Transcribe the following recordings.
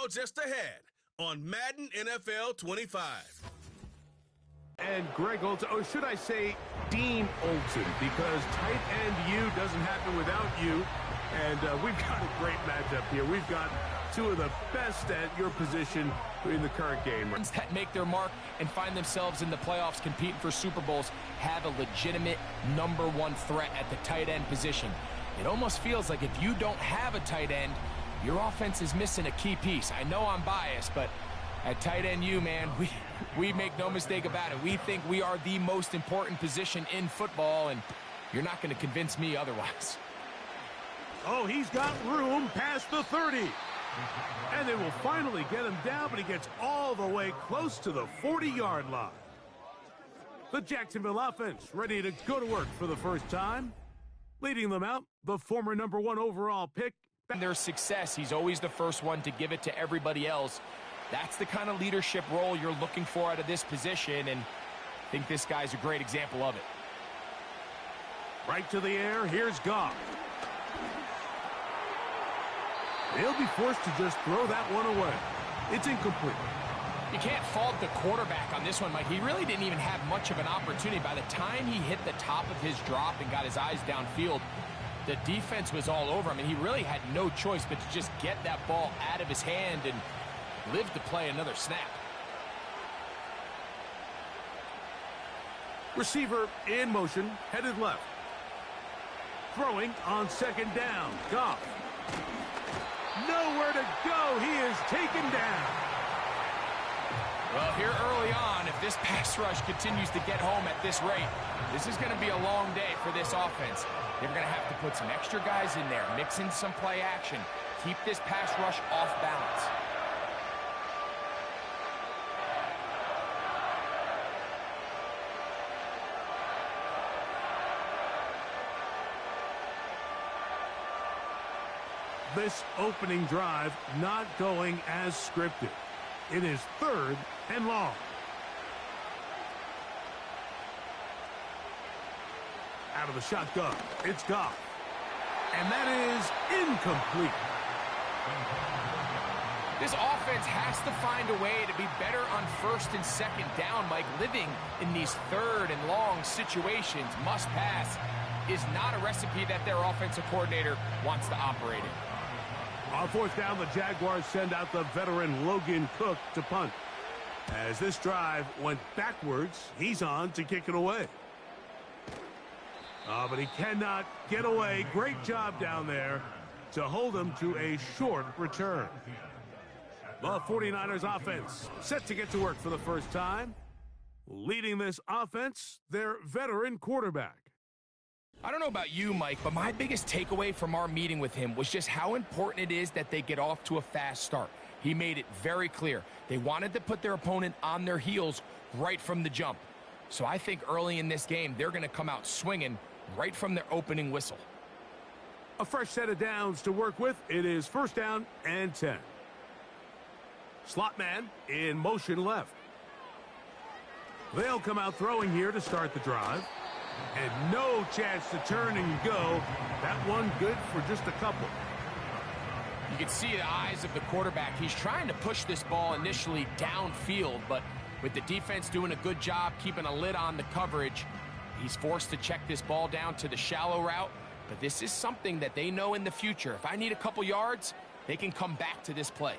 all just ahead on Madden NFL 25. And Greg Olsen, or should I say Dean Olsen, because tight end U doesn't happen without you. And we've got a great matchup here. We've got two of the best at your position in the current game. That make their mark and find themselves in the playoffs competing for Super Bowls have a legitimate #1 threat at the tight end position. It almost feels like if you don't have a tight end, your offense is missing a key piece. I know I'm biased, but at tight end U, man, we make no mistake about it. We think we are the most important position in football, and you're not going to convince me otherwise. Oh, he's got room past the 30. And they will finally get him down, but he gets all the way close to the 40-yard line. The Jacksonville offense ready to go to work for the first time. Leading them out, the former #1 overall pick. In their success, he's always the first one to give it to everybody else. That's the kind of leadership role you're looking for out of this position, and I think this guy's a great example of it. Right to the air, here's Goff. He'll be forced to just throw that one away. It's incomplete. You can't fault the quarterback on this one, Mike. He really didn't even have much of an opportunity. By the time he hit the top of his drop and got his eyes downfield, the defense was all over him, and he really had no choice but to just get that ball out of his hand and live to play another snap. Receiver in motion, headed left. Throwing on second down, Goff. Nowhere to go. He is taken down. Well, here early on, if this pass rush continues to get home at this rate, this is going to be a long day for this offense. They're going to have to put some extra guys in there, mix in some play action, keep this pass rush off balance. This opening drive not going as scripted. It is 3rd and long. Out of the shotgun, it's Goff. And that is incomplete. This offense has to find a way to be better on 1st and 2nd down, Mike. Living in these 3rd and long situations, must pass, is not a recipe that their offensive coordinator wants to operate in. On 4th down, the Jaguars send out the veteran Logan Cook to punt. As this drive went backwards, he's on to kick it away. But he cannot get away. Great job down there to hold him to a short return. The 49ers offense set to get to work for the first time. Leading this offense, their veteran quarterback. I don't know about you, Mike, but my biggest takeaway from our meeting with him was just how important it is that they get off to a fast start. He made it very clear. They wanted to put their opponent on their heels right from the jump. So I think early in this game, they're going to come out swinging right from their opening whistle. A fresh set of downs to work with. It is 1st down and 10. Slot man in motion left. They'll come out throwing here to start the drive. And no chance to turn and go. That one good for just a couple. You can see the eyes of the quarterback. He's trying to push this ball initially downfield, but with the defense doing a good job keeping a lid on the coverage, he's forced to check this ball down to the shallow route. But this is something that they know in the future. If I need a couple yards, they can come back to this play.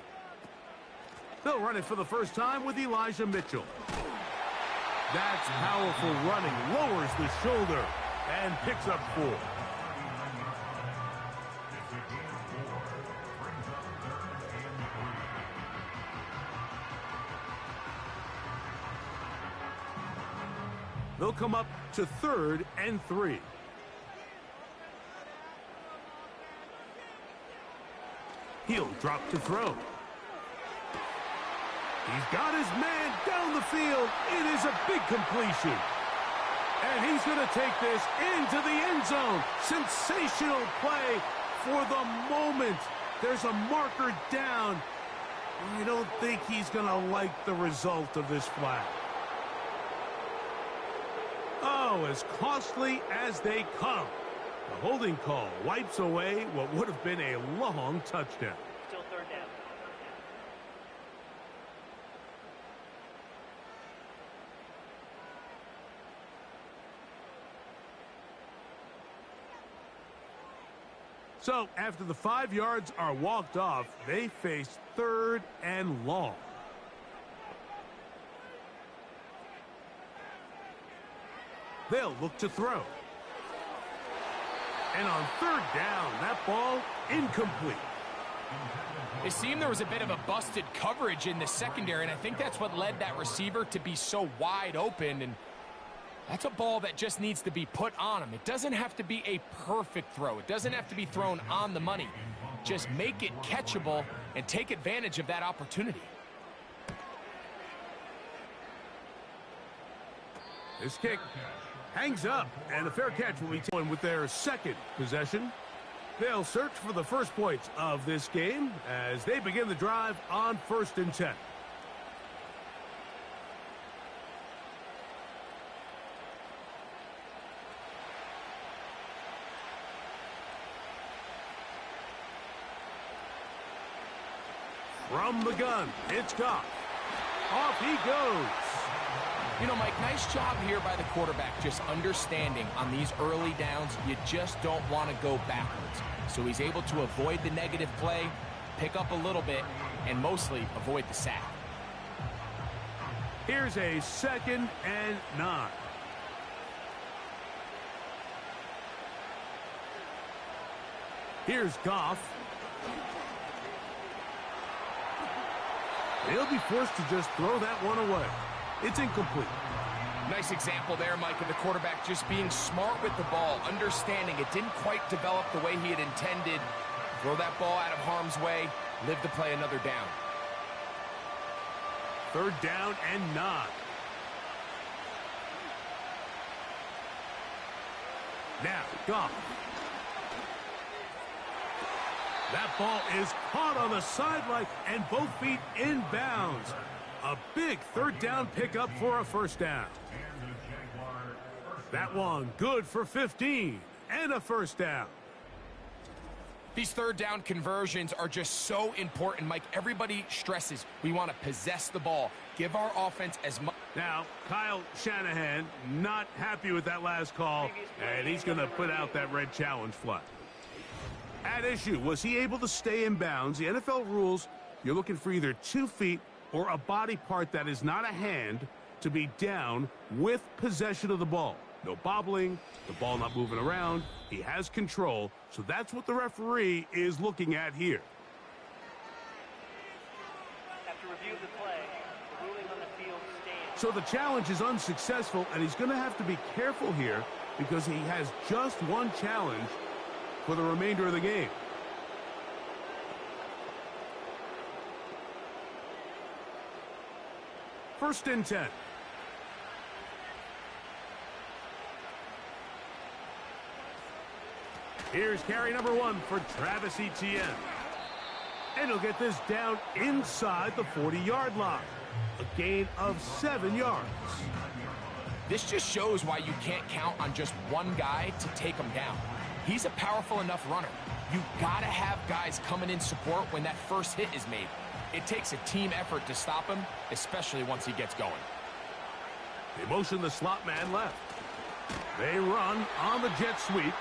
They'll run it for the first time with Elijah Mitchell. That's powerful running, lowers the shoulder, and picks up 4. They'll come up to 3rd and 3. He'll drop to throw. He's got his man down the field. It is a big completion. And he's going to take this into the end zone. Sensational play for the moment. There's a marker down. I don't think he's going to like the result of this flag. Oh, as costly as they come. The holding call wipes away what would have been a long touchdown. Still 3rd down. So after the 5 yards are walked off, they face 3rd and long. They'll look to throw. And on 3rd down, that ball incomplete. It seemed there was a bit of a busted coverage in the secondary, and I think that's what led that receiver to be so wide open. And that's a ball that just needs to be put on him. It doesn't have to be a perfect throw. It doesn't have to be thrown on the money. Just make it catchable and take advantage of that opportunity. This kick hangs up, and a fair catch will be taken with their 2nd possession. They'll search for the first points of this game as they begin the drive on 1st and 10. From the gun, it's Goff. Off he goes. You know, Mike, nice job here by the quarterback, just understanding on these early downs, you just don't want to go backwards. So he's able to avoid the negative play, pick up a little bit, and mostly avoid the sack. Here's a 2nd and 9. Here's Goff. He'll be forced to just throw that one away. It's incomplete. Nice example there, Mike, of the quarterback just being smart with the ball, understanding it didn't quite develop the way he had intended. Throw that ball out of harm's way, live to play another down. 3rd down and 9. Now, Goff. That ball is caught on the sideline and both feet inbounds. A big 3rd down pickup for a 1st down. That one good for 15 and a 1st down. These 3rd down conversions are just so important, Mike. Everybody stresses we want to possess the ball, give our offense as much. Now, Kyle Shanahan not happy with that last call, and he's going to put out that red challenge flag. At issue, was he able to stay in bounds? The NFL rules, you're looking for either 2 feet or a body part that is not a hand to be down with possession of the ball. No bobbling, the ball not moving around. He has control, so that's what the referee is looking at here. After review of the play, the ruling on the field stands. So the challenge is unsuccessful, and he's going to have to be careful here because he has just one challenge for the remainder of the game. First and 10. Here's carry number 1 for Travis Etienne. And he'll get this down inside the 40-yard line. A gain of 7 yards. This just shows why you can't count on just one guy to take him down. He's a powerful enough runner. You've got to have guys coming in support when that first hit is made. It takes a team effort to stop him, especially once he gets going. They motion the slot man left. They run on the jet sweep.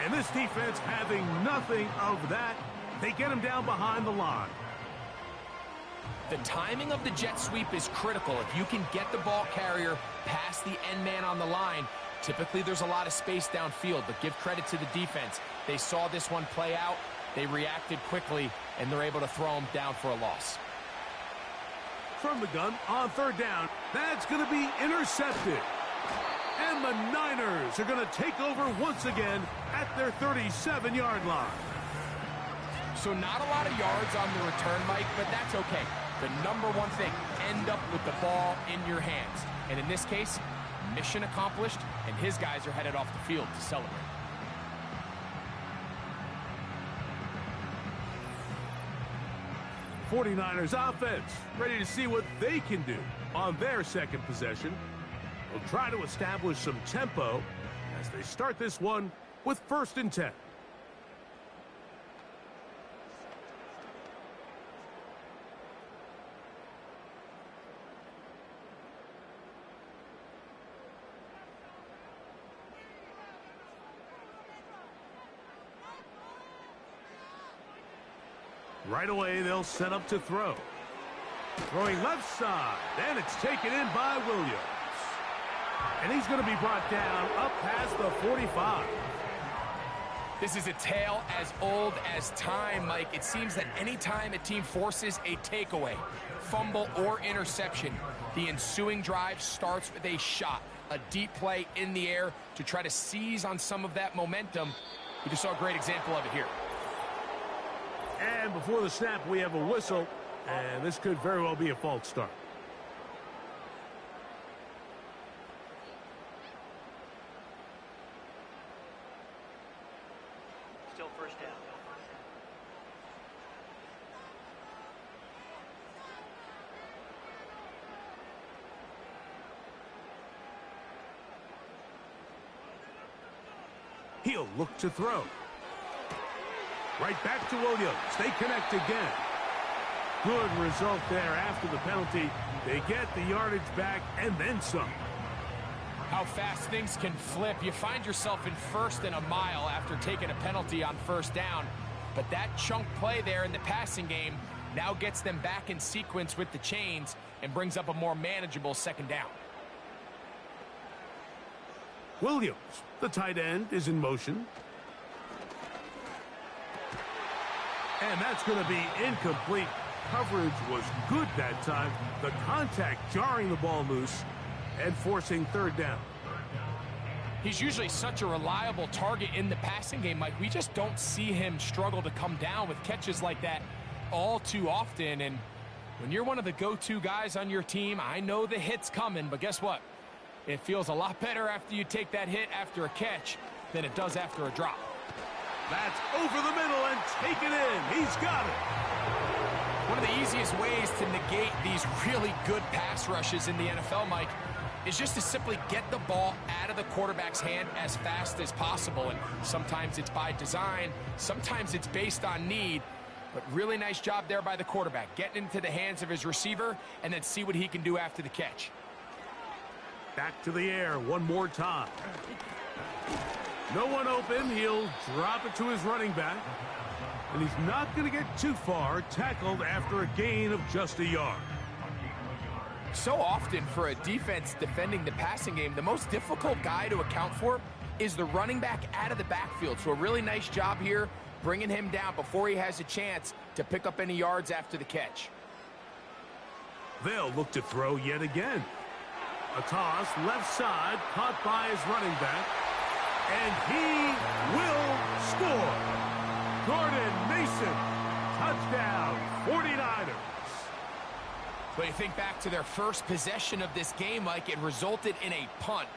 And this defense having nothing of that, they get him down behind the line. The timing of the jet sweep is critical. If you can get the ball carrier past the end man on the line, typically there's a lot of space downfield, but give credit to the defense. They saw this one play out, they reacted quickly, and they're able to throw him down for a loss. From the gun on 3rd down, that's going to be intercepted. And the Niners are going to take over once again at their 37-yard line. So not a lot of yards on the return, Mike, but that's okay. The number one thing, end up with the ball in your hands. And in this case, mission accomplished, and his guys are headed off the field to celebrate. '49ers offense ready to see what they can do on their 2nd possession. They'll try to establish some tempo as they start this one with 1st and 10. Right away, they'll set up to throw. Throwing left side, and it's taken in by Williams. And he's going to be brought down up past the 45. This is a tale as old as time, Mike. It seems that anytime a team forces a takeaway, fumble, or interception, the ensuing drive starts with a shot, a deep play in the air to try to seize on some of that momentum. We just saw a great example of it here. And before the snap, we have a whistle, and this could very well be a false start. Still first down. He'll look to throw. Right back to Williams. They connect again. Good result there after the penalty. They get the yardage back and then some. How fast things can flip. You find yourself in first and a mile after taking a penalty on first down. But that chunk play there in the passing game now gets them back in sequence with the chains and brings up a more manageable second down. Williams, the tight end, is in motion. And that's going to be incomplete. Coverage was good that time. The contact jarring the ball loose and forcing third down. He's usually such a reliable target in the passing game, Mike. We just don't see him struggle to come down with catches like that all too often. And when you're one of the go-to guys on your team, I know the hit's coming, but guess what? It feels a lot better after you take that hit after a catch than it does after a drop. That's over the middle and taken in. He's got it. One of the easiest ways to negate these really good pass rushes in the NFL, Mike, is just to simply get the ball out of the quarterback's hand as fast as possible. And sometimes it's by design, sometimes it's based on need. But really nice job there by the quarterback, getting into the hands of his receiver and then see what he can do after the catch. Back to the air one more time. No one open. He'll drop it to his running back. And he's not going to get too far. Tackled after a gain of just a yard. So often for a defense defending the passing game, the most difficult guy to account for is the running back out of the backfield. So a really nice job here, bringing him down before he has a chance to pick up any yards after the catch. They'll look to throw yet again. A toss, left side, caught by his running back. And he will score. Gordon Mason, touchdown, 49ers. But you think back to their first possession of this game, Mike, it resulted in a punt.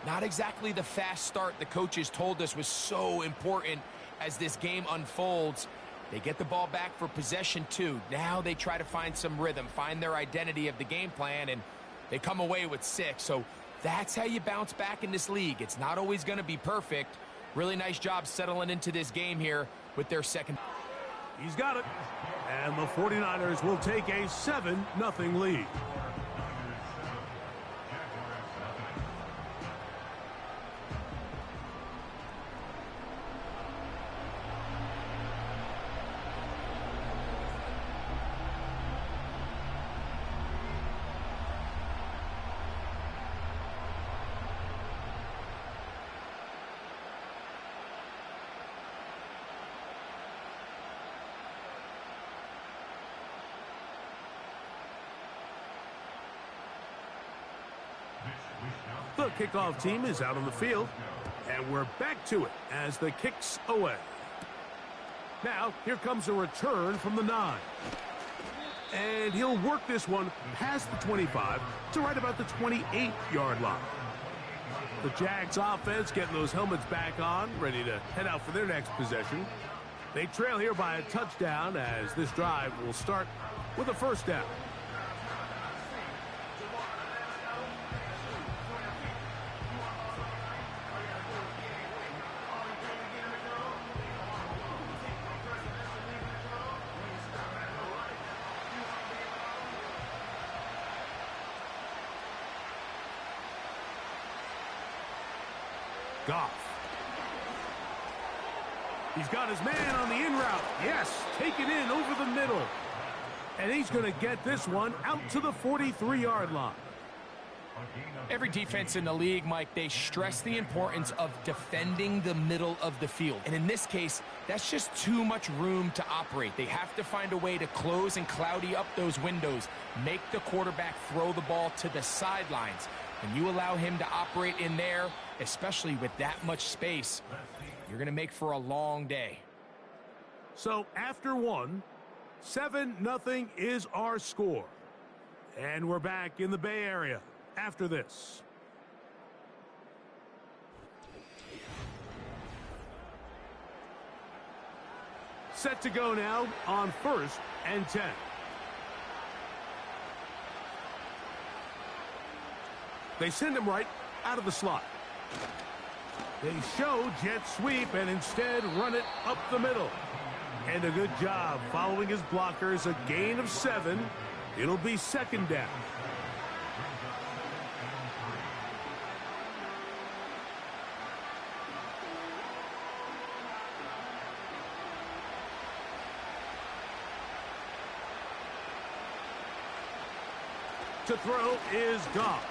Not exactly the fast start the coaches told us was so important as this game unfolds. They get the ball back for possession 2. Now they try to find some rhythm, find their identity of the game plan, and they come away with 6. So that's how you bounce back in this league. It's not always going to be perfect. Really nice job settling into this game here with their second. He's got it. And the 49ers will take a 7-0 lead. The kickoff team is out on the field, and we're back to it as the kick's away. Now, here comes a return from the 9. And he'll work this one past the 25 to right about the 28-yard line. The Jags offense getting those helmets back on, ready to head out for their next possession. They trail here by a touchdown as this drive will start with a first down. Goff. He's got his man on the in route. Yes, take it in over the middle. And he's going to get this one out to the 43-yard line. Every defense in the league, Mike, they stress the importance of defending the middle of the field. And in this case, that's just too much room to operate. They have to find a way to close and cloudy up those windows, make the quarterback throw the ball to the sidelines. When you allow him to operate in there, especially with that much space, you're going to make for a long day. So after one, 7-0 is our score. And we're back in the Bay Area after this. Set to go now on 1st and 10. They send him right out of the slot. They show jet sweep and instead run it up the middle. And a good job following his blockers, a gain of 7. It'll be 2nd down. To throw is Goff.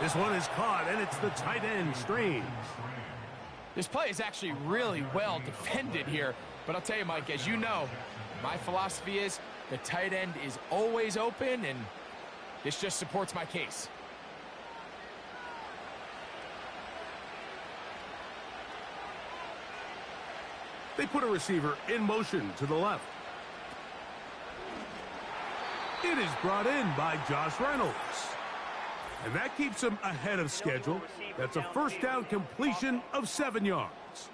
This one is caught, and it's the tight end, Strange. This play is actually really well defended here. But I'll tell you, Mike, as you know, my philosophy is the tight end is always open, and this just supports my case. They put a receiver in motion to the left. It is brought in by Josh Reynolds. And that keeps him ahead of schedule. That's a 1st down completion of 7 yards.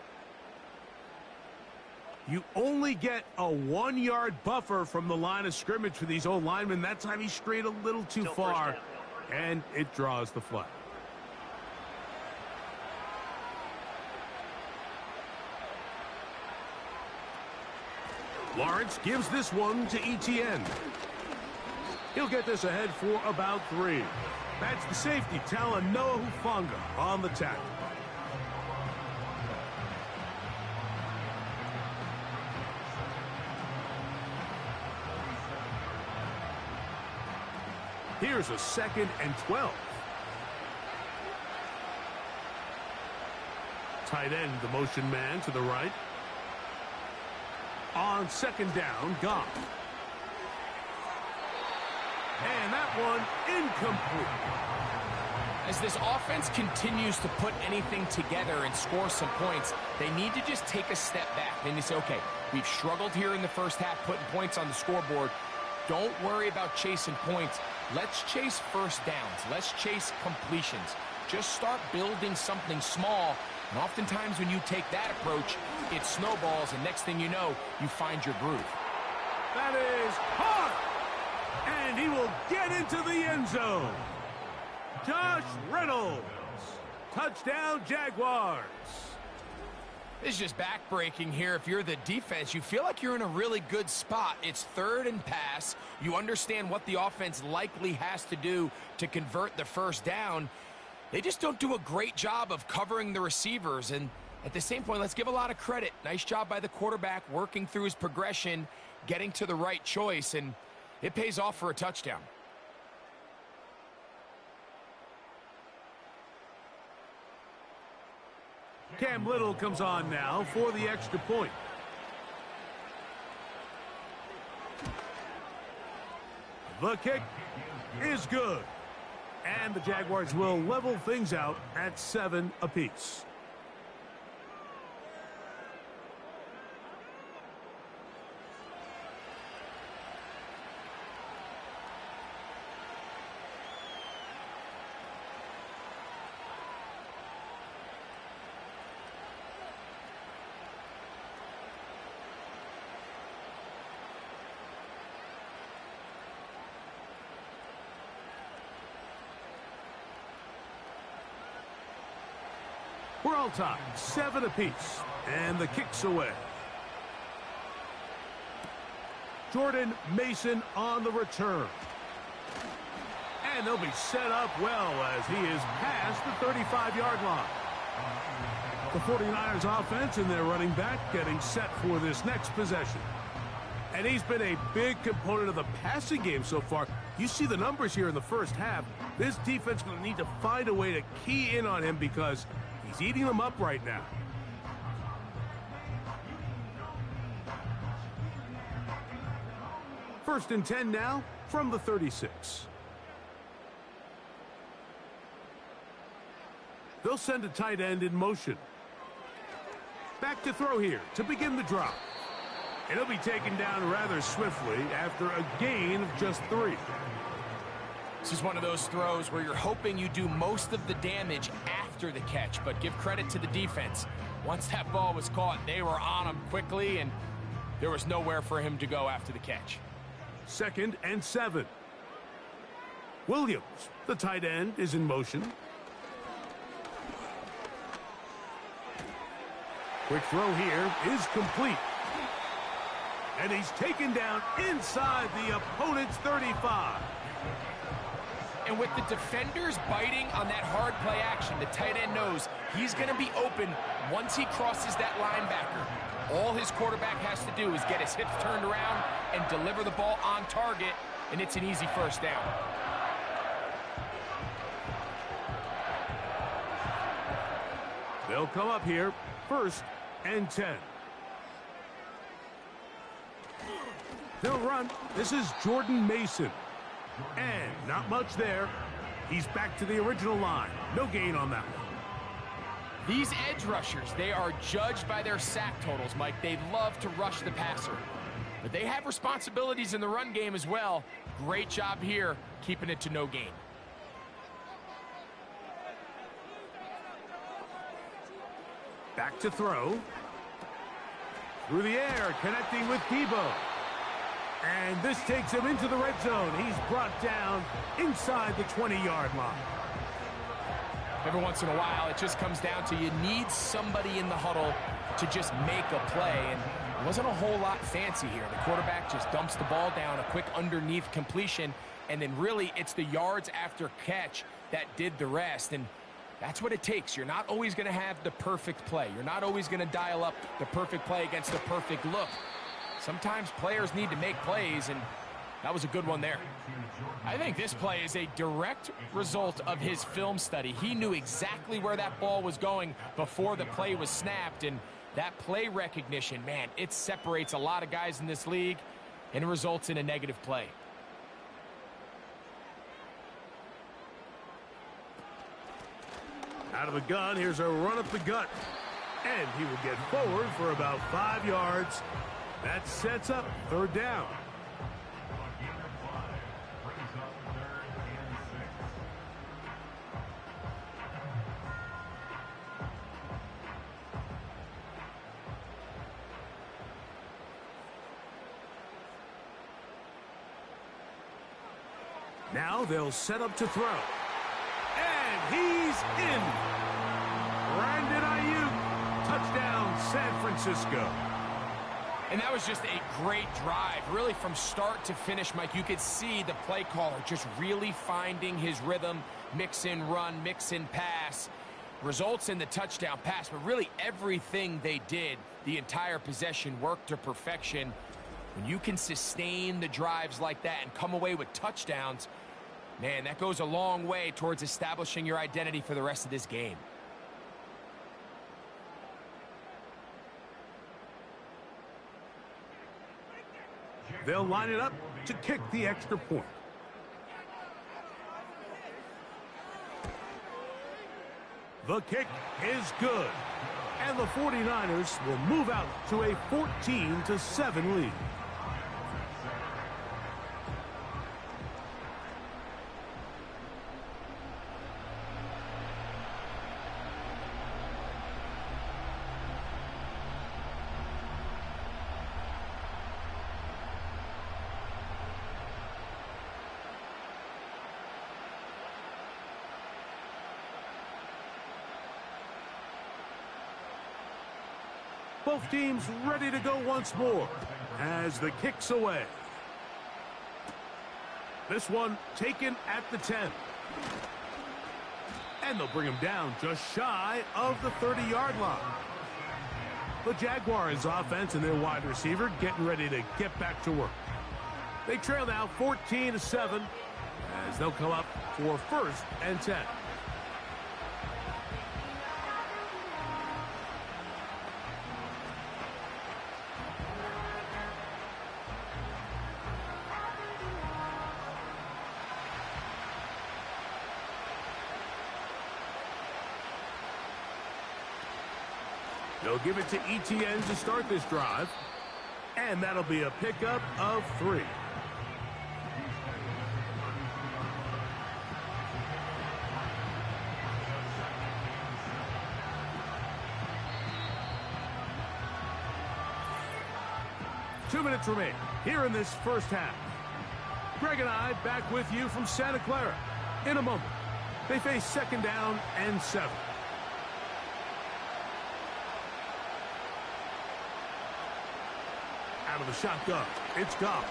You only get a 1-yard buffer from the line of scrimmage for these old linemen. That time he strayed a little too far, and it draws the flag. Lawrence gives this one to Etienne. He'll get this ahead for about 3. That's the safety, Talanoa Hufanga on the tackle. Here's a 2nd and 12. Tight end, the motion man to the right. On 2nd down, Goff. And that one incomplete. As this offense continues to put anything together and score some points, they need to just take a step back. They need to say, okay, we've struggled here in the first half putting points on the scoreboard. Don't worry about chasing points. Let's chase 1st downs. Let's chase completions. Just start building something small. And oftentimes when you take that approach, it snowballs, and next thing you know, you find your groove. That is hard. And he will get into the end zone. Josh Reynolds. Touchdown, Jaguars. This is just backbreaking here. If you're the defense, you feel like you're in a really good spot. It's 3rd and pass. You understand what the offense likely has to do to convert the 1st down. They just don't do a great job of covering the receivers. And at the same point, let's give a lot of credit. Nice job by the quarterback working through his progression, getting to the right choice, and it pays off for a touchdown. Cam Little comes on now for the extra point. The kick is good. And the Jaguars will level things out at 7 apiece. We're all tied, 7 apiece, and the kick's away. Jordan Mason on the return. And they'll be set up well as he is past the 35-yard line. The 49ers offense and their running back getting set for this next possession. And he's been a big component of the passing game so far. You see the numbers here in the first half. This defense is going to need to find a way to key in on him because he's eating them up right now. First and 10 now from the 36. They'll send a tight end in motion. Back to throw here to begin the drop. It'll be taken down rather swiftly after a gain of just 3. This is one of those throws where you're hoping you do most of the damage after the catch, but give credit to the defense. Once that ball was caught, they were on him quickly, and there was nowhere for him to go after the catch. Second and 7. Williams, the tight end, is in motion. Quick throw here is complete. And he's taken down inside the opponent's 35. And with the defenders biting on that hard play action, the tight end knows he's going to be open once he crosses that linebacker. All his quarterback has to do is get his hips turned around and deliver the ball on target, and it's an easy first down. They'll come up here, first and 10. They'll run. This is Jordan Mason. And not much there. He's back to the original line. No gain on that one. These edge rushers, they are judged by their sack totals, Mike. They love to rush the passer. But they have responsibilities in the run game as well. Great job here, keeping it to no gain. Back to throw. Through the air, connecting with Debo. And this takes him into the red zone. He's brought down inside the 20-yard line. Every once in a while, it just comes down to you need somebody in the huddle to just make a play. And it wasn't a whole lot fancy here. The quarterback just dumps the ball down, a quick underneath completion, and then really it's the yards after catch that did the rest. And that's what it takes. You're not always going to have the perfect play. You're not always going to dial up the perfect play against the perfect look. Sometimes players need to make plays, and that was a good one there. I think this play is a direct result of his film study. He knew exactly where that ball was going before the play was snapped, and that play recognition, man, it separates a lot of guys in this league and results in a negative play. Out of the gun, here's a run up the gut. And he will get forward for about 5 yards. That sets up third down. Now they'll set up to throw. And he's in. Brandon Ayuk, touchdown San Francisco. And that was just a great drive, really from start to finish, Mike. You could see the play caller just really finding his rhythm, mix in run, mix in pass, results in the touchdown pass. But really everything they did, the entire possession, worked to perfection. When you can sustain the drives like that and come away with touchdowns, man, that goes a long way towards establishing your identity for the rest of this game. They'll line it up to kick the extra point. The kick is good. And the 49ers will move out to a 14-7 lead. Both teams ready to go once more as the kick's away. This one taken at the 10. And they'll bring him down just shy of the 30-yard line. The Jaguars offense and their wide receiver getting ready to get back to work. They trail now 14-7 as they'll come up for 1st and 10. They'll give it to ETN to start this drive. And that'll be a pickup of 3. Two minutes remain here in this first half. Greg and I back with you from Santa Clara. In a moment, they face 2nd down and 7. Out of the shotgun, it's Goff.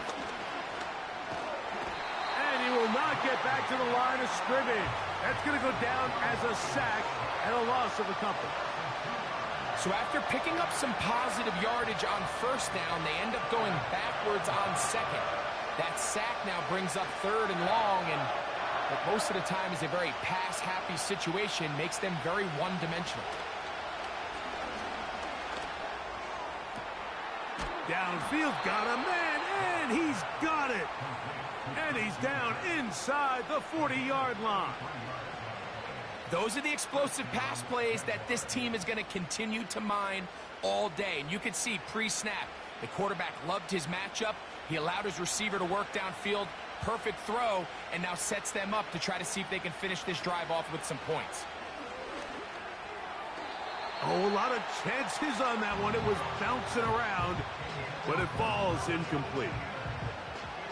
And he will not get back to the line of scrimmage. That's going to go down as a sack and a loss of a couple. So after picking up some positive yardage on 1st down, they end up going backwards on 2nd. That sack now brings up 3rd and long, and what most of the time is a very pass-happy situation, makes them very one-dimensional. Downfield, got a man, and he's got it. And he's down inside the 40-yard line. Those are the explosive pass plays that this team is going to continue to mine all day. And you can see pre-snap, the quarterback loved his matchup. He allowed his receiver to work downfield. Perfect throw, and now sets them up to try to see if they can finish this drive off with some points. Oh, a lot of chances on that one. It was bouncing around, but it falls incomplete.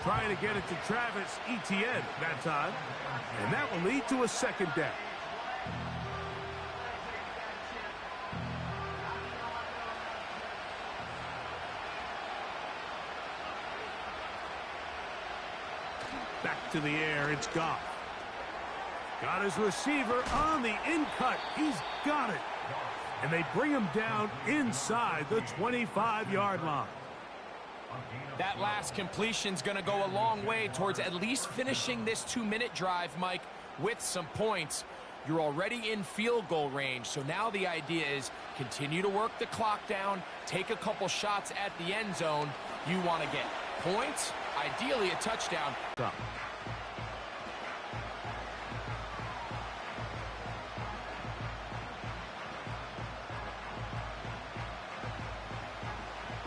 Trying to get it to Travis Etienne that time, and that will lead to a 2nd down. Back to the air, it's Goff. Got his receiver on the in-cut. He's got it. And they bring him down inside the 25-yard line. That last completion's going to go a long way towards at least finishing this 2-minute drive, Mike, with some points. You're already in field goal range, so now the idea is continue to work the clock down, take a couple shots at the end zone. You want to get points, ideally a touchdown.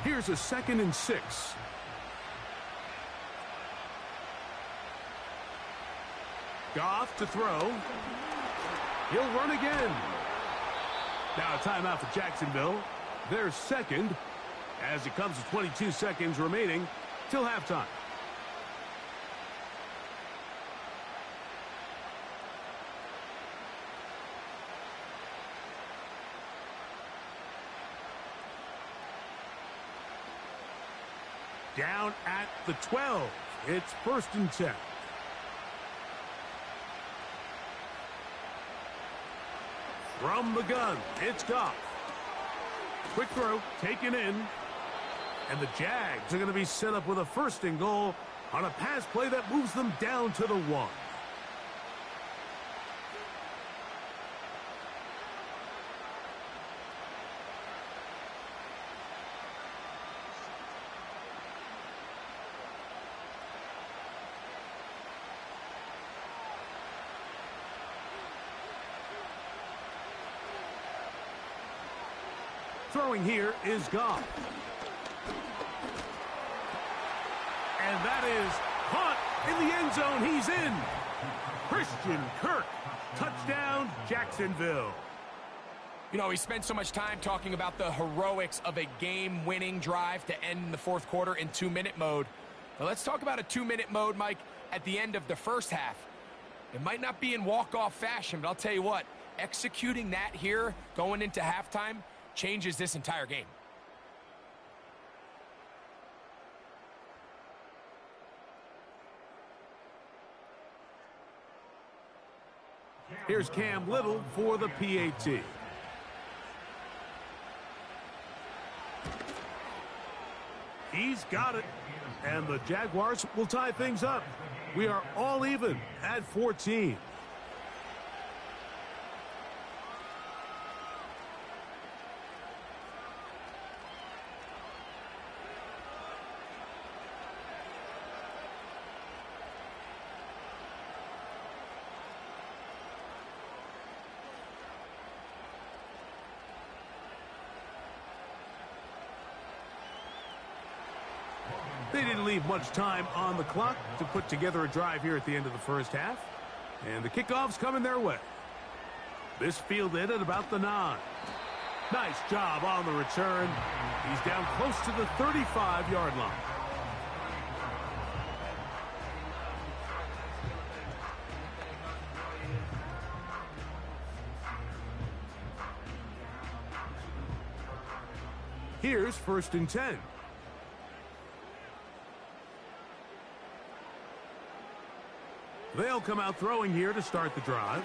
Here's a 2nd and 6. Goff to throw. He'll run again. Now a timeout for Jacksonville. Their 2nd, as it comes to 22 seconds remaining till halftime. Down at the 12. It's 1st and 10. From the gun, it's Goff. Quick throw, taken in. And the Jags are going to be set up with a 1st and goal on a pass play that moves them down to the 1. Throwing here is Goff. And that is caught in the end zone. He's in. Christian Kirk. Touchdown, Jacksonville. You know, we spent so much time talking about the heroics of a game-winning drive to end the 4th quarter in 2-minute mode. But let's talk about a 2-minute mode, Mike, at the end of the first half. It might not be in walk-off fashion, but I'll tell you what, executing that here going into halftime changes this entire game. Here's Cam Little for the PAT. He's got it. And the Jaguars will tie things up. We are all even at 14. They didn't leave much time on the clock to put together a drive here at the end of the first half. And the kickoff's coming their way. This fielded at about the 9. Nice job on the return. He's down close to the 35-yard line. Here's 1st and 10. They'll come out throwing here to start the drive.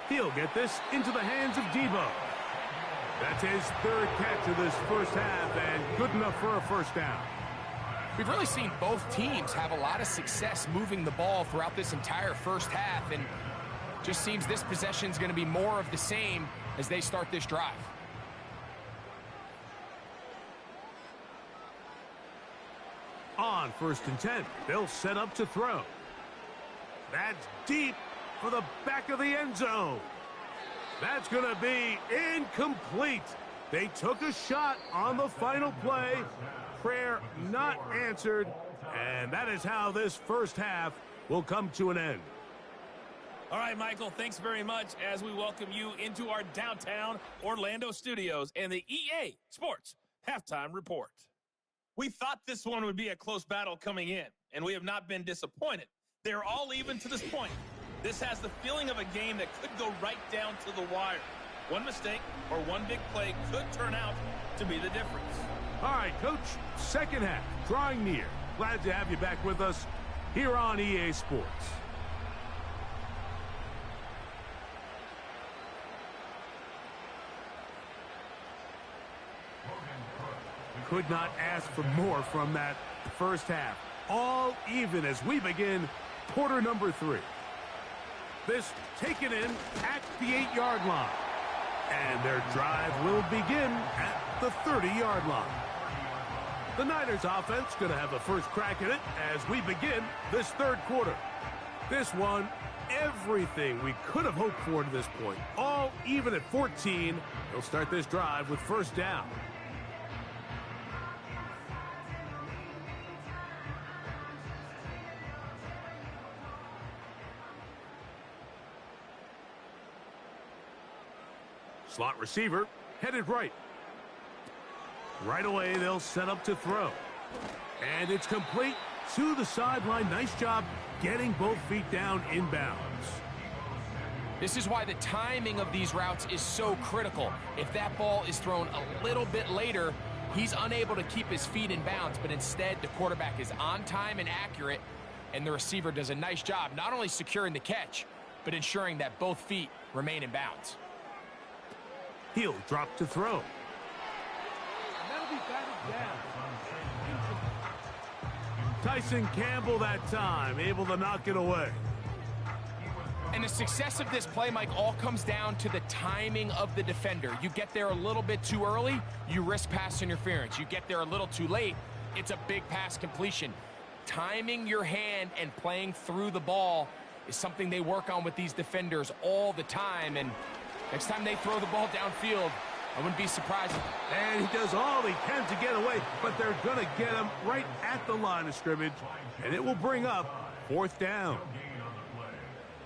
He'll get this into the hands of Debo. That's his 3rd catch of this first half and good enough for a first down. We've really seen both teams have a lot of success moving the ball throughout this entire first half, and just seems this possession is going to be more of the same as they start this drive. On 1st and 10, they'll set up to throw. That's deep for the back of the end zone. That's going to be incomplete. They took a shot on the final play. Prayer not answered. And that is how this first half will come to an end. All right, Michael, thanks very much as we welcome you into our downtown Orlando studios and the EA Sports Halftime Report. We thought this one would be a close battle coming in, and we have not been disappointed. They're all even to this point. This has the feeling of a game that could go right down to the wire. One mistake or one big play could turn out to be the difference. All right, Coach, second half, drawing near. Glad to have you back with us here on EA Sports. Could not ask for more from that first half. All even as we begin quarter number 3. This taken in at the 8-yard line. And their drive will begin at the 30-yard line. The Niners offense going to have the first crack at it as we begin this third quarter. This one, everything we could have hoped for to this point. All even at 14. They'll start this drive with first down. Slot receiver headed right. Right away, they'll set up to throw. And it's complete to the sideline. Nice job getting both feet down inbounds. This is why the timing of these routes is so critical. If that ball is thrown a little bit later, he's unable to keep his feet in bounds, but instead the quarterback is on time and accurate, and the receiver does a nice job not only securing the catch, but ensuring that both feet remain in bounds. He'll drop to throw. Tyson Campbell that time, able to knock it away. And the success of this play, Mike, all comes down to the timing of the defender. You get there a little bit too early, you risk pass interference. You get there a little too late, it's a big pass completion. Timing your hand and playing through the ball is something they work on with these defenders all the time. And next time they throw the ball downfield, I wouldn't be surprised. And he does all he can to get away, but they're going to get him right at the line of scrimmage, and it will bring up fourth down.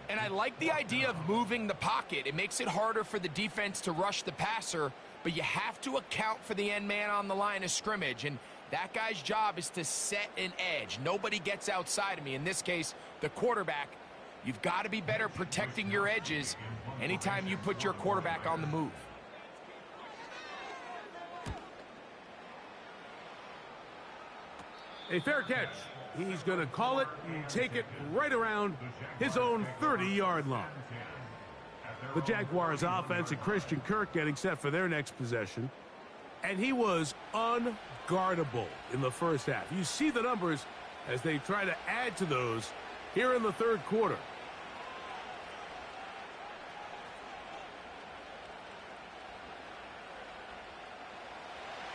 And I like the idea of moving the pocket. It makes it harder for the defense to rush the passer, but you have to account for the end man on the line of scrimmage, and that guy's job is to set an edge. Nobody gets outside of me. In this case, the quarterback. You've got to be better protecting your edges anytime you put your quarterback on the move. A fair catch. He's going to call it and take it right around his own 30-yard line. The Jaguars offense and Christian Kirk getting set for their next possession. And he was unguardable in the first half. You see the numbers as they try to add to those here in the third quarter.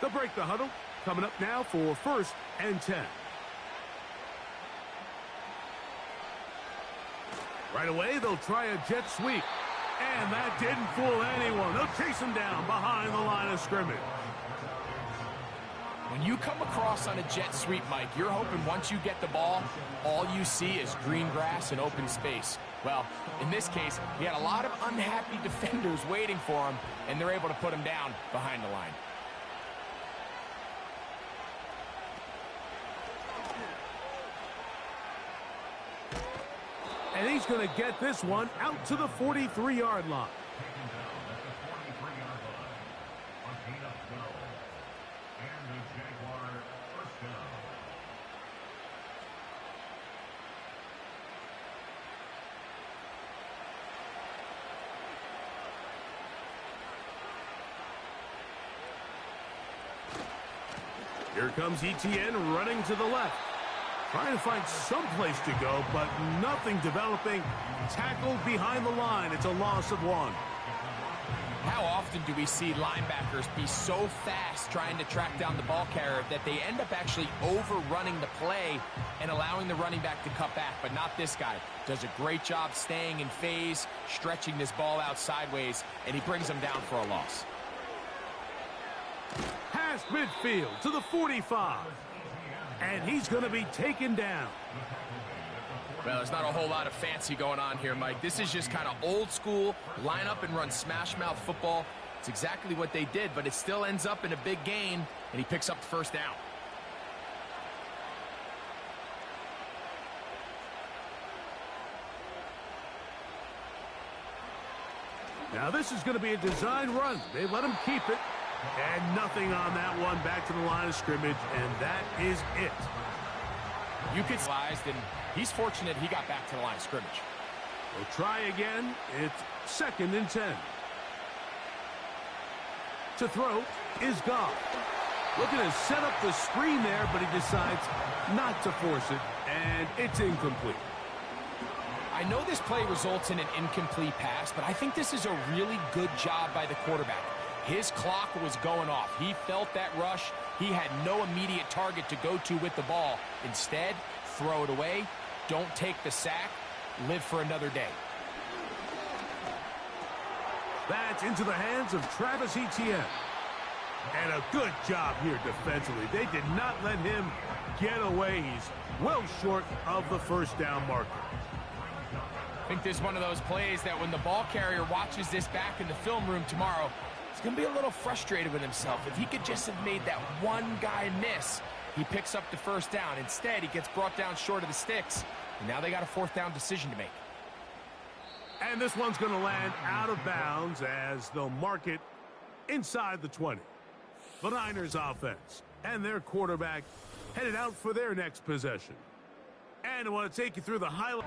They'll break the huddle. Coming up now for 1st and 10. Right away, they'll try a jet sweep. And that didn't fool anyone. They'll chase him down behind the line of scrimmage. When you come across on a jet sweep, Mike, you're hoping once you get the ball, all you see is green grass and open space. Well, in this case, he had a lot of unhappy defenders waiting for him, and they're able to put him down behind the line. And he's going to get this one out to the 43-yard line. Here comes Etienne running to the left. Trying to find some place to go, but nothing developing. Tackled behind the line. It's a loss of 1. How often do we see linebackers be so fast trying to track down the ball carrier that they end up actually overrunning the play and allowing the running back to cut back? But not this guy. Does a great job staying in phase, stretching this ball out sideways, and he brings him down for a loss. Past midfield to the 45. And he's going to be taken down. Well, there's not a whole lot of fancy going on here, Mike. This is just kind of old school, line up and run smash mouth football. It's exactly what they did, but it still ends up in a big gain, and he picks up the first down. Now this is going to be a design run. They let him keep it. And nothing on that one. Back to the line of scrimmage, and that is it. You could realize, and he's fortunate he got back to the line of scrimmage. We'll try again. It's 2nd and 10. To throw is Goff. Looking to set up the screen there, but he decides not to force it, and it's incomplete. I know this play results in an incomplete pass, but I think this is a really good job by the quarterback. His clock was going off. He felt that rush. He had no immediate target to go to with the ball. Instead, throw it away. Don't take the sack. Live for another day. That's into the hands of Travis Etienne. And a good job here defensively. They did not let him get away. He's well short of the first down marker. I think this is one of those plays that when the ball carrier watches this back in the film room tomorrow, he's going to be a little frustrated with himself. If he could just have made that one guy miss, he picks up the first down. Instead, he gets brought down short of the sticks. And now they got a 4th down decision to make. And this one's going to land out of bounds as they'll mark it inside the 20. The Niners offense and their quarterback headed out for their next possession. And I want to take you through the highlight.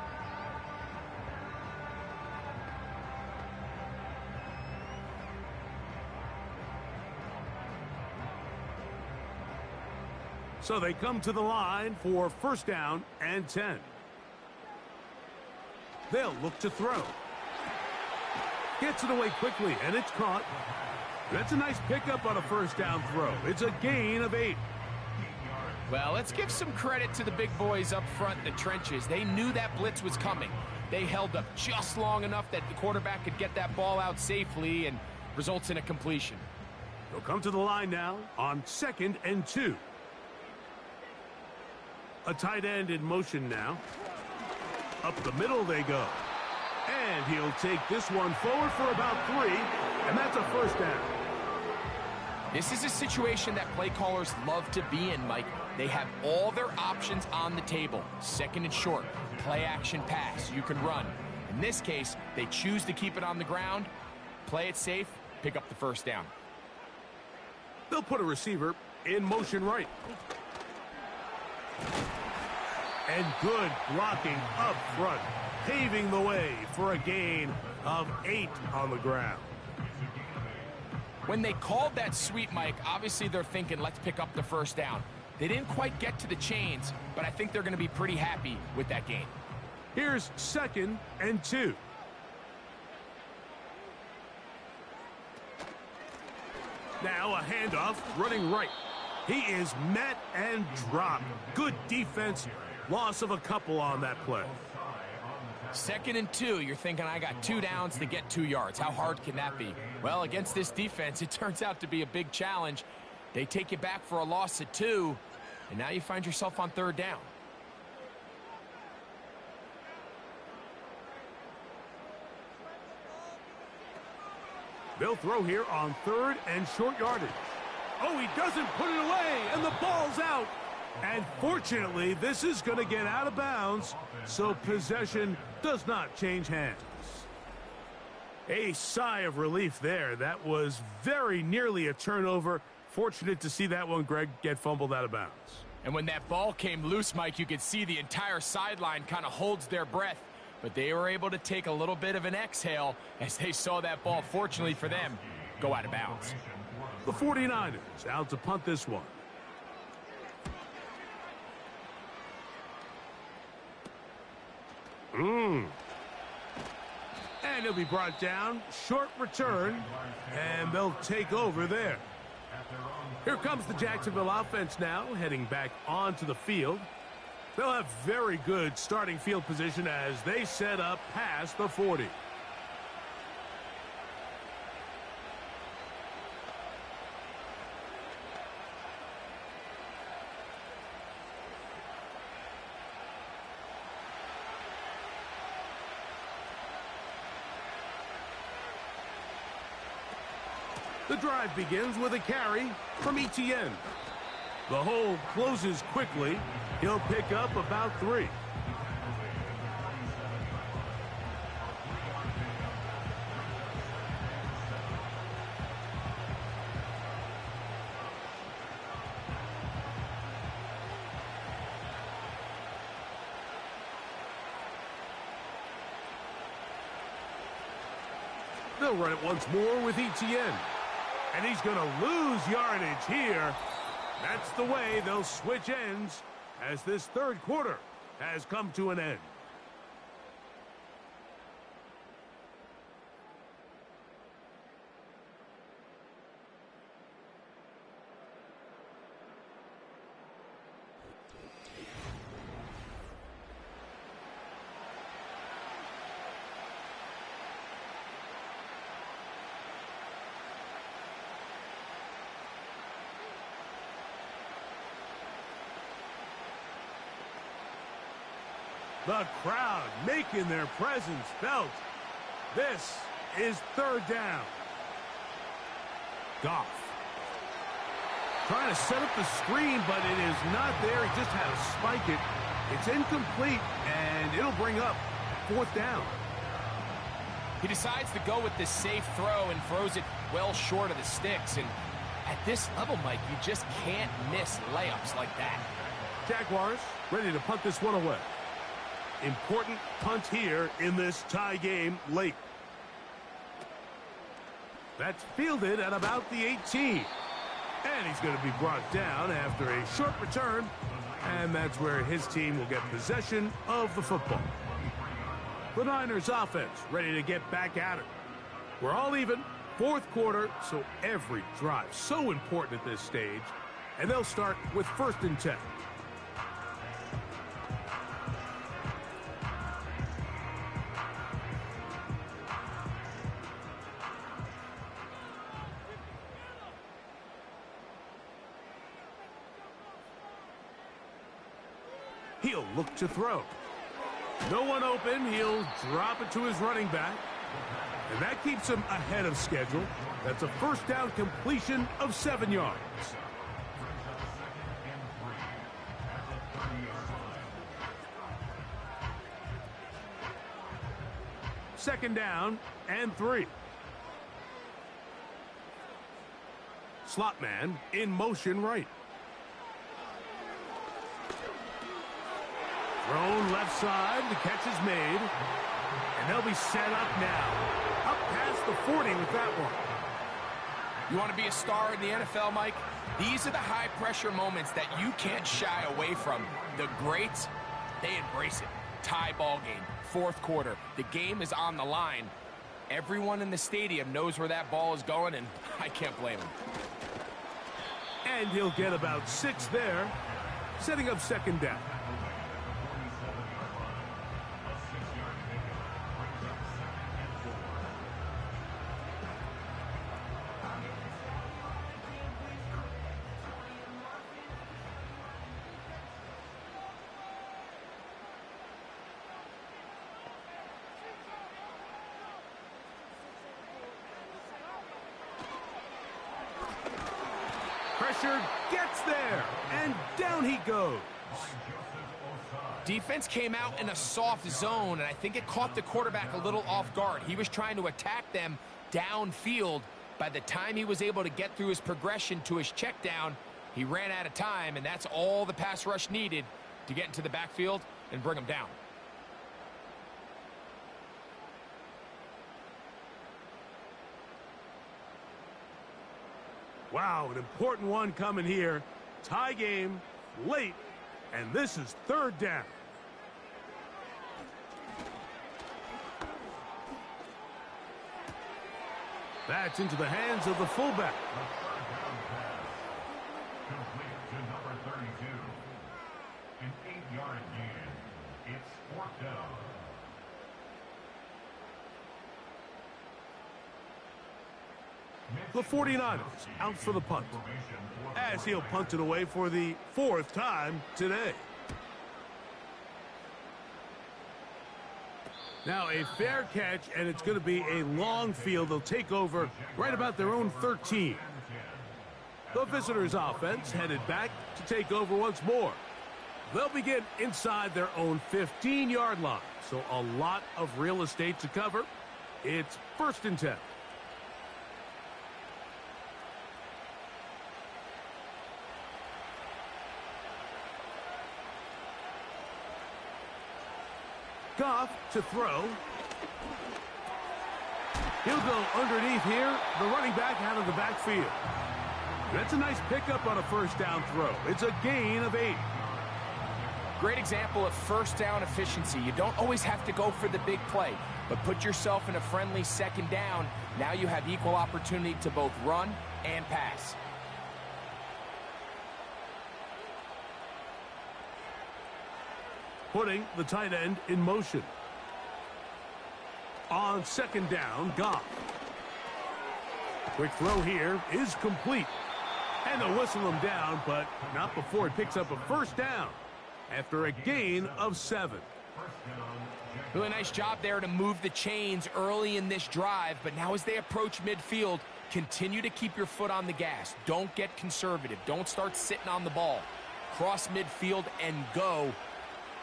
So they come to the line for 1st down and 10. They'll look to throw. Gets it away quickly, and it's caught. That's a nice pickup on a 1st down throw. It's a gain of 8. Well, let's give some credit to the big boys up front in the trenches. They knew that blitz was coming. They held up just long enough that the quarterback could get that ball out safely and results in a completion. They'll come to the line now on 2nd and 2. A tight end in motion now. Up the middle they go. And he'll take this one forward for about 3, and that's a 1st down. This is a situation that play callers love to be in, Mike. They have all their options on the table. 2nd and short, play action pass, you can run. In this case, they choose to keep it on the ground, play it safe, pick up the 1st down. They'll put a receiver in motion right. And good blocking up front. paving the way for a gain of 8 on the ground. When they called that sweep, Mike, obviously they're thinking, let's pick up the first down. They didn't quite get to the chains, but I think they're going to be pretty happy with that gain. Here's 2nd and 2. Now a handoff, running right. He is met and dropped. Good defense. Loss of a couple on that play. 2nd and 2, you're thinking, I got 2 downs to get 2 yards. How hard can that be? Well, against this defense, it turns out to be a big challenge. They take you back for a loss of 2, and now you find yourself on 3rd down. They'll throw here on 3rd and short yardage. Oh, he doesn't put it away, and the ball's out. And fortunately, this is going to get out of bounds, so possession does not change hands. A sigh of relief there. That was very nearly a turnover. Fortunate to see that one, Greg, get fumbled out of bounds. And when that ball came loose, Mike, you could see the entire sideline kind of holds their breath. But they were able to take a little bit of an exhale as they saw that ball, fortunately for them, go out of bounds. The 49ers out to punt this one. And he'll be brought down. Short return. And they'll take over there. Here comes the Jacksonville offense now, heading back onto the field. They'll have very good starting field position as they set up past the 40. The drive begins with a carry from Etienne. The hole closes quickly. He'll pick up about 3. They'll run it once more with Etienne. And he's going to lose yardage here. That's the way they'll switch ends as this 3rd quarter has come to an end. The crowd making their presence felt. This is 3rd down. Goff trying to set up the screen, but it is not there. He just had to spike it. It's incomplete, and it'll bring up 4th down. He decides to go with this safe throw and throws it well short of the sticks. And at this level, Mike, you just can't miss layups like that. Jaguars ready to punt this one away. Important punt here in this tie game late. That's fielded at about the 18. And he's going to be brought down after a short return. And that's where his team will get possession of the football. The Niners offense ready to get back at it. We're all even. 4th quarter, so every drive so important at this stage. And they'll start with 1st and 10. He'll look to throw. No one open. He'll drop it to his running back. And that keeps him ahead of schedule. That's a 1st down completion of 7 yards. Second down and 3. Slot man in motion right. Thrown left side. The catch is made. And they'll be set up now. Up past the 40 with that one. You want to be a star in the NFL, Mike? These are the high-pressure moments that you can't shy away from. The greats, they embrace it. Tie ball game, fourth quarter. The game is on the line. Everyone in the stadium knows where that ball is going, and I can't blame him. And he'll get about 6 there, setting up second down. Pressure gets there, and down he goes. Defense came out in a soft zone, and I think it caught the quarterback a little off guard. He was trying to attack them downfield. By the time he was able to get through his progression to his check down, he ran out of time, and that's all the pass rush needed to get into the backfield and bring him down. Wow, an important one coming here. Tie game, late, and this is third down. That's into the hands of the fullback. Complete to number 32. An 8-yard gain. It's fourth down. The 49ers out for the punt, as he'll punt it away for the 4th time today. Now a fair catch, and it's going to be a long field. They'll take over right about their own 13. The visitors' offense headed back to take over once more. They'll begin inside their own 15-yard line, so a lot of real estate to cover. It's 1st and 10. Goff to throw. He'll go underneath here. The running back out of the backfield. That's a nice pickup on a first down throw. It's a gain of 8. Great example of first down efficiency. You don't always have to go for the big play, but put yourself in a friendly second down. Now you have equal opportunity to both run and pass. Putting the tight end in motion. On second down, Goff. Quick throw here is complete. And they'll whistle him down, but not before he picks up a first down after a gain of 7. Really nice job there to move the chains early in this drive, but now as they approach midfield, continue to keep your foot on the gas. Don't get conservative. Don't start sitting on the ball. Cross midfield and go.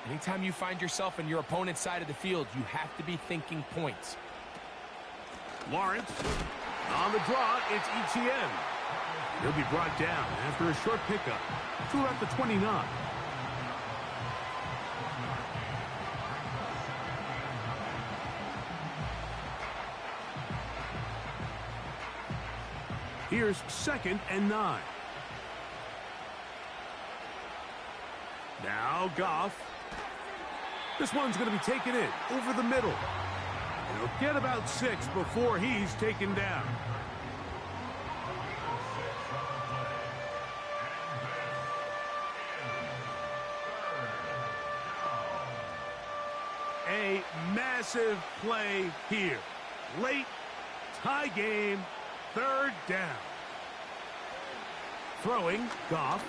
Anytime you find yourself on your opponent's side of the field, you have to be thinking points. Lawrence on the draw. It's ETN. He'll be brought down after a short pickup to about the 29. Here's 2nd and 9. Now Goff. This one's going to be taken in over the middle. And he'll get about 6 before he's taken down. A massive play here. Late, tie game, 3rd down. Throwing, Goff.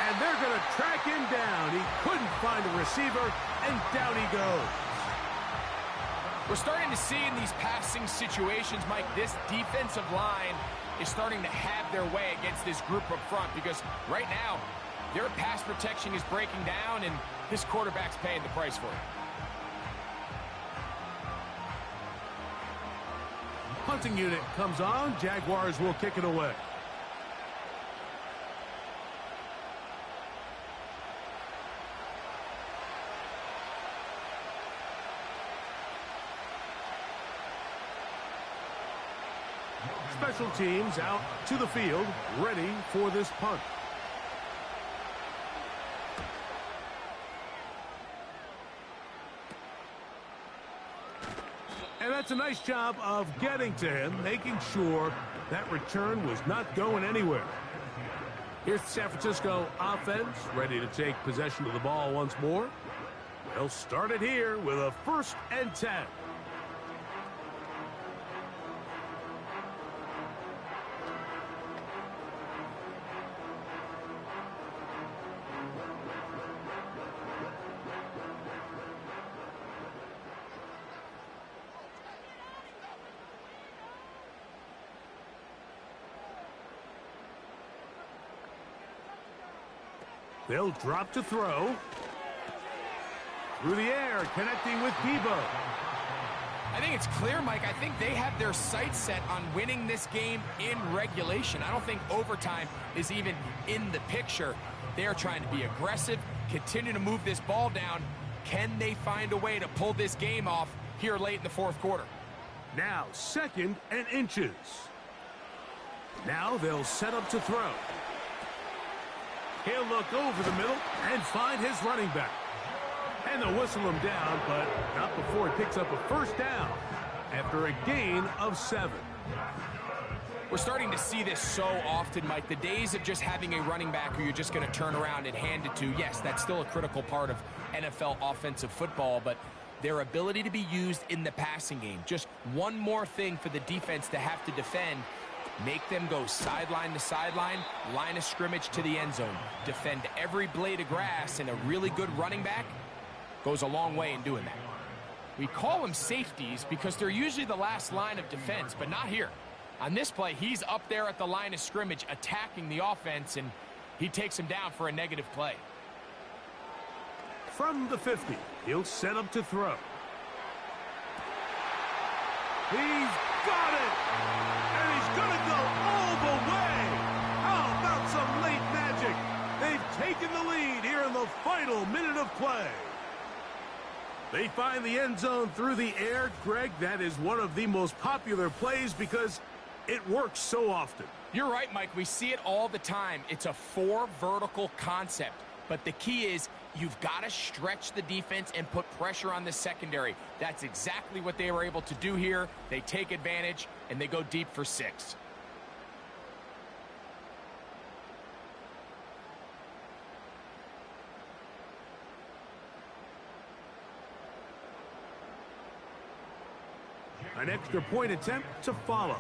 And they're going to track him down. He couldn't find a receiver, and down he goes. We're starting to see in these passing situations, Mike, this defensive line is starting to have their way against this group up front because right now, their pass protection is breaking down, and this quarterback's paying the price for it. Punting unit comes on. Jaguars will kick it away. special teams out to the field, ready for this punt. And that's a nice job of getting to him, making sure that return was not going anywhere. Here's the San Francisco offense, ready to take possession of the ball once more. They'll start it here with a 1st and 10. They'll drop to throw. Through the air, connecting with Debo. I think it's clear, Mike. I think they have their sights set on winning this game in regulation. I don't think overtime is even in the picture. They are trying to be aggressive, continue to move this ball down. Can they find a way to pull this game off here late in the 4th quarter? Now 2nd and inches. Now they'll set up to throw. He'll look over the middle and find his running back. And they'll whistle him down, but not before he picks up a 1st down after a gain of 7. We're starting to see this so often, Mike. The days of just having a running back who you're just going to turn around and hand it to, yes, that's still a critical part of NFL offensive football, but their ability to be used in the passing game, just one more thing for the defense to have to defend. Make them go sideline to sideline, line of scrimmage to the end zone. Defend every blade of grass, and a really good running back goes a long way in doing that. We call them safeties because they're usually the last line of defense, but not here. On this play, he's up there at the line of scrimmage attacking the offense, and he takes him down for a negative play. From the 50, he'll set up to throw. He's got it! And he's going to go all the way! How about some late magic? They've taken the lead here in the final minute of play. They find the end zone through the air. Greg, that is one of the most popular plays because it works so often. You're right, Mike. We see it all the time. It's a 4 vertical concept. But the key is you've got to stretch the defense and put pressure on the secondary. That's exactly what they were able to do here. They take advantage, and they go deep for 6. An extra point attempt to follow.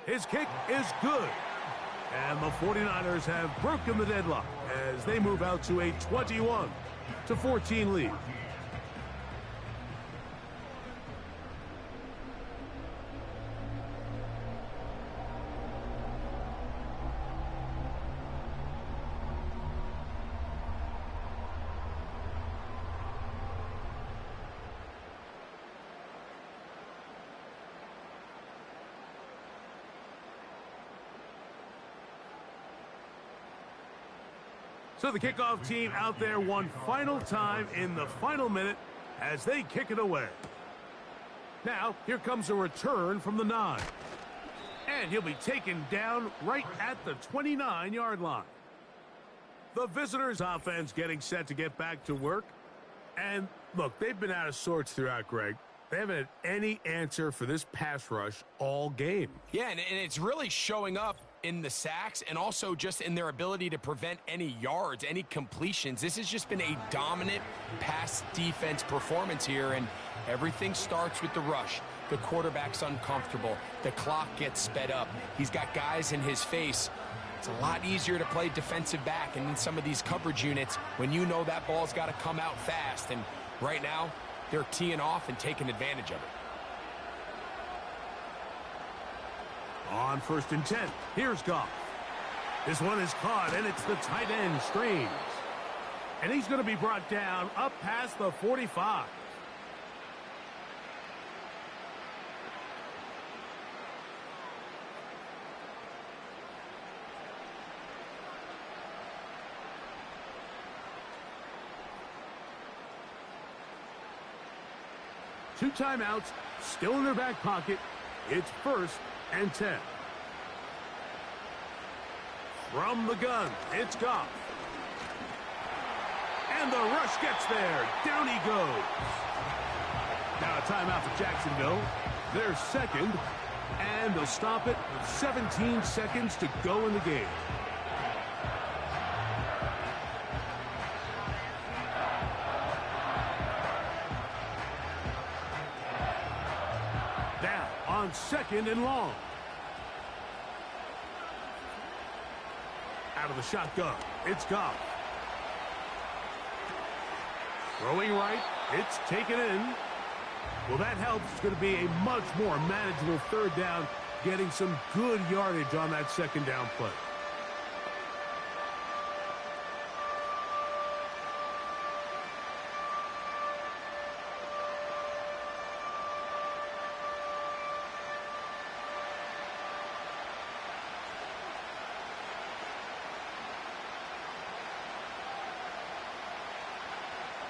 His kick is good. And the 49ers have broken the deadlock as they move out to a 21-14 lead. So the kickoff team out there one final time in the final minute as they kick it away. Now, here comes a return from the 9. And he'll be taken down right at the 29-yard line. The visitors' offense getting set to get back to work. And, look, they've been out of sorts throughout, Greg. They haven't had any answer for this pass rush all game. Yeah, and it's really showing up in the sacks and also just in their ability to prevent any yards, any completions. This has just been a dominant pass defense performance here, and everything starts with the rush. The quarterback's uncomfortable. The clock gets sped up. He's got guys in his face. It's a lot easier to play defensive back and in some of these coverage units when you know that ball's got to come out fast, and right now they're teeing off and taking advantage of it. On 1st and 10, here's Goff. This one is caught, and it's the tight end, Strange. And he's going to be brought down up past the 45. 2 timeouts still in their back pocket. It's 1st and 10. From the gun, it's Goff. And the rush gets there. Down he goes. Now a timeout for Jacksonville. They're second, and they'll stop it with 17 seconds to go in the game. Now on 2nd and long. Out of the shotgun, it's Goff. Throwing right, it's taken in. Well, that helps. It's going to be a much more manageable 3rd down, getting some good yardage on that 2nd down play.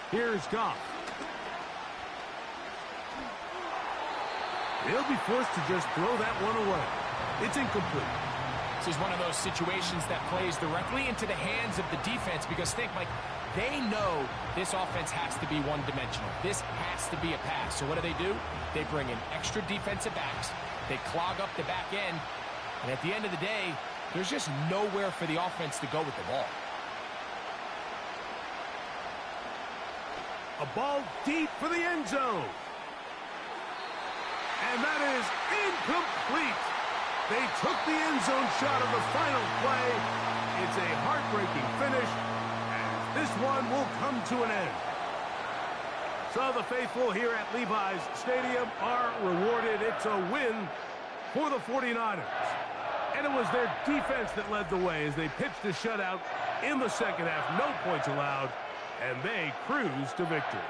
Here's Goff. He'll be forced to just throw that one away. It's incomplete. This is one of those situations that plays directly into the hands of the defense because think, Mike, they know this offense has to be one-dimensional. This has to be a pass. So what do? They bring in extra defensive backs. They clog up the back end. And at the end of the day, there's just nowhere for the offense to go with the ball. A ball deep for the end zone. And that is incomplete. They took the end zone shot of the final play. It's a heartbreaking finish, and this one will come to an end. So the faithful here at Levi's Stadium are rewarded. It's a win for the 49ers. And it was their defense that led the way as they pitched a shutout in the 2nd half. No points allowed, and they cruised to victory.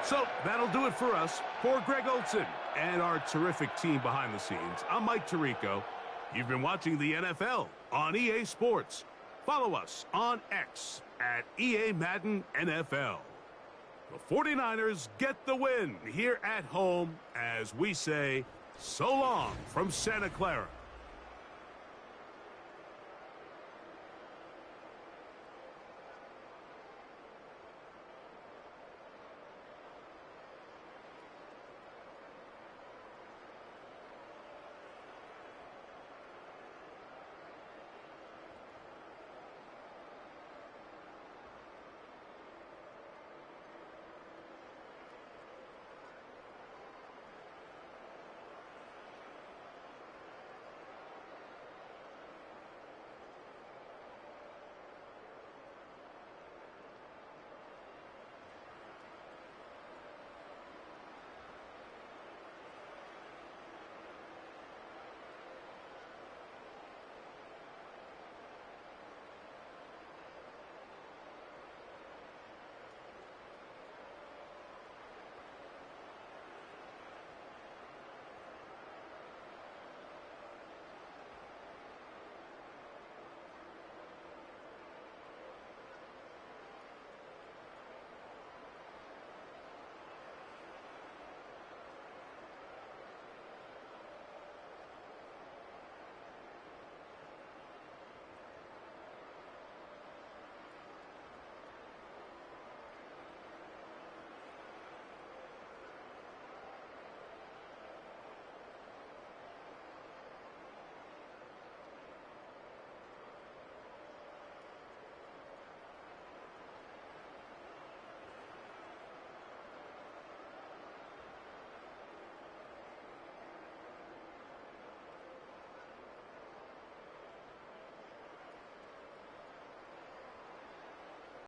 So that'll do it for us. For Greg Olson and our terrific team behind the scenes, I'm Mike Tirico. You've been watching the NFL on EA Sports. Follow us on X at EA Madden NFL. The 49ers get the win here at home as we say so long from Santa Clara.